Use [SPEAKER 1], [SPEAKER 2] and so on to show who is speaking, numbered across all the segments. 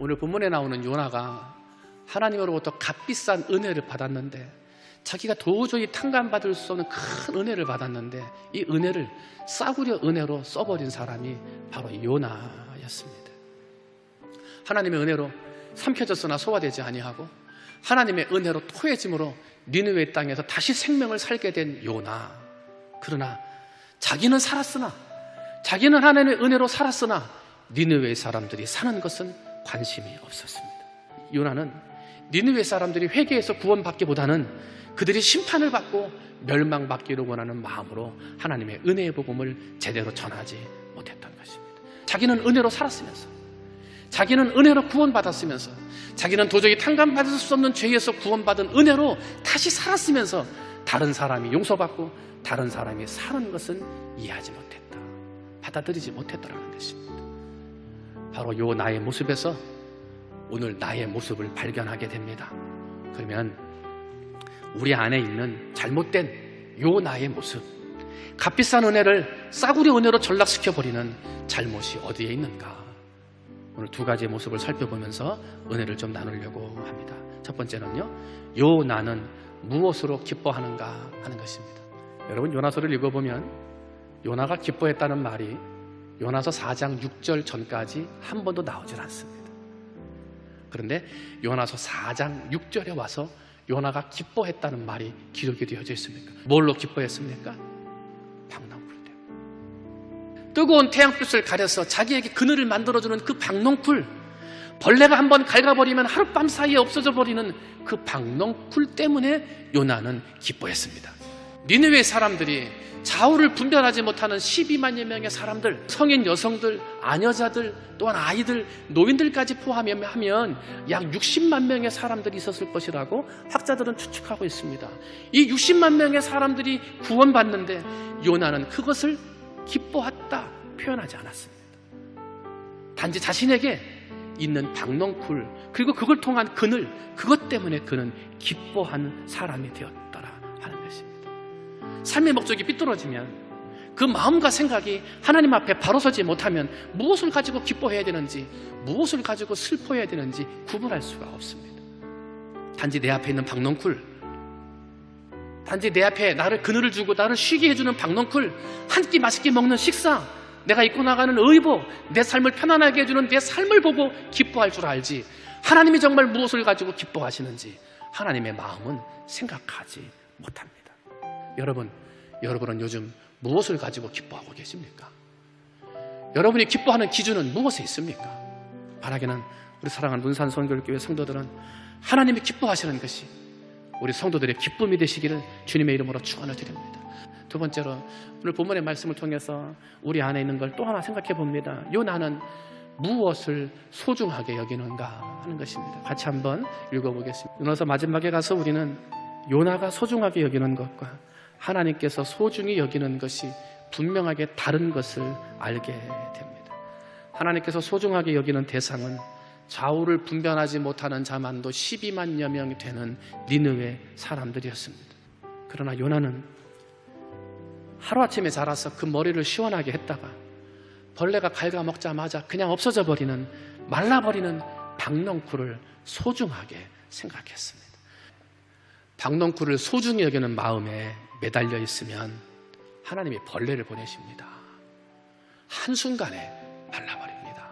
[SPEAKER 1] 오늘 본문에 나오는 요나가 하나님으로부터 값비싼 은혜를 받았는데, 자기가 도저히 탕감받을 수 없는 큰 은혜를 받았는데 이 은혜를 싸구려 은혜로 써버린 사람이 바로 요나였습니다. 하나님의 은혜로 삼켜졌으나 소화되지 아니하고 하나님의 은혜로 토해짐으로 니느웨 땅에서 다시 생명을 살게 된 요나. 그러나 자기는 살았으나, 자기는 하나님의 은혜로 살았으나 니느웨 사람들이 사는 것은 관심이 없었습니다. 요나는 니느웨 사람들이 회개해서 구원받기보다는 그들이 심판을 받고 멸망받기를 원하는 마음으로 하나님의 은혜의 복음을 제대로 전하지 못했던 것입니다. 자기는 은혜로 살았으면서, 자기는 은혜로 구원받았으면서, 자기는 도저히 탕감받을 수 없는 죄에서 구원받은 은혜로 다시 살았으면서 다른 사람이 용서받고 다른 사람이 사는 것은 이해하지 못했다, 받아들이지 못했더라는 것입니다. 바로 요 나의 모습에서 오늘 나의 모습을 발견하게 됩니다. 그러면 우리 안에 있는 잘못된 요 나의 모습, 값비싼 은혜를 싸구려 은혜로 전락시켜버리는 잘못이 어디에 있는가? 오늘 두 가지의 모습을 살펴보면서 은혜를 좀 나누려고 합니다. 첫 번째는요, 요 나는 무엇으로 기뻐하는가 하는 것입니다. 여러분, 요나서를 읽어보면 요나가 기뻐했다는 말이 요나서 4장 6절 전까지 한 번도 나오질 않습니다. 그런데 요나서 4장 6절에 와서 요나가 기뻐했다는 말이 기록이 되어져 있습니까? 뭘로 기뻐했습니까? 박농풀 때문에. 뜨거운 태양빛을 가려서 자기에게 그늘을 만들어주는 그 박농풀, 벌레가 한번 갉아버리면 하룻밤 사이에 없어져 버리는 그 박농풀 때문에 요나는 기뻐했습니다. 니느웨 사람들이 좌우를 분별하지 못하는 12만여 명의 사람들, 성인 여성들, 아녀자들, 또한 아이들, 노인들까지 포함하면 약 60만 명의 사람들이 있었을 것이라고 학자들은 추측하고 있습니다. 이 60만 명의 사람들이 구원받는데 요나는 그것을 기뻐했다 표현하지 않았습니다. 단지 자신에게 있는 박농풀, 그리고 그걸 통한 그늘, 그것 때문에 그는 기뻐하는 사람이 되었더라 하는 것입니다. 삶의 목적이 삐뚤어지면 그 마음과 생각이 하나님 앞에 바로 서지 못하면 무엇을 가지고 기뻐해야 되는지, 무엇을 가지고 슬퍼해야 되는지 구분할 수가 없습니다. 단지 내 앞에 있는 박농쿨, 단지 내 앞에 나를 그늘을 주고 나를 쉬게 해주는 박농쿨, 한 끼 맛있게 먹는 식사, 내가 입고 나가는 의복, 내 삶을 편안하게 해주는 내 삶을 보고 기뻐할 줄 알지, 하나님이 정말 무엇을 가지고 기뻐하시는지 하나님의 마음은 생각하지 못합니다. 여러분은 요즘 무엇을 가지고 기뻐하고 계십니까? 여러분이 기뻐하는 기준은 무엇에 있습니까? 바라기는 우리 사랑하는 문산 선교교회 성도들은 하나님이 기뻐하시는 것이 우리 성도들의 기쁨이 되시기를 주님의 이름으로 축원을 드립니다. 두 번째로 오늘 본문의 말씀을 통해서 우리 안에 있는 걸 또 하나 생각해 봅니다. 요 나는 무엇을 소중하게 여기는가 하는 것입니다. 같이 한번 읽어보겠습니다. 요나서 마지막에 가서 우리는 요나가 소중하게 여기는 것과 하나님께서 소중히 여기는 것이 분명하게 다른 것을 알게 됩니다. 하나님께서 소중하게 여기는 대상은 좌우를 분별하지 못하는 자만도 12만여 명이 되는 니느웨 사람들이었습니다. 그러나 요나는 하루아침에 자라서 그 머리를 시원하게 했다가 벌레가 갉아먹자마자 그냥 없어져 버리는, 말라버리는 박농쿨을 소중하게 생각했습니다. 박농쿨을 소중히 여기는 마음에 매달려 있으면 하나님이 벌레를 보내십니다. 한순간에 말라버립니다.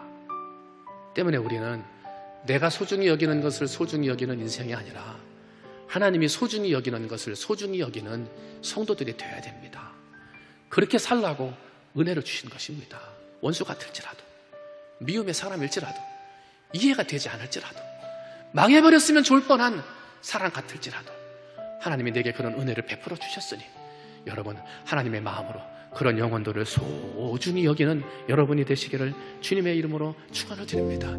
[SPEAKER 1] 때문에 우리는 내가 소중히 여기는 것을 소중히 여기는 인생이 아니라 하나님이 소중히 여기는 것을 소중히 여기는 성도들이 되어야 됩니다. 그렇게 살라고 은혜를 주신 것입니다. 원수 같을지라도, 미움의 사람일지라도, 이해가 되지 않을지라도, 망해버렸으면 좋을 뻔한 사랑 같을지라도 하나님이 내게 그런 은혜를 베풀어 주셨으니 여러분, 하나님의 마음으로 그런 영혼들을 소중히 여기는 여러분이 되시기를 주님의 이름으로 축원을 드립니다.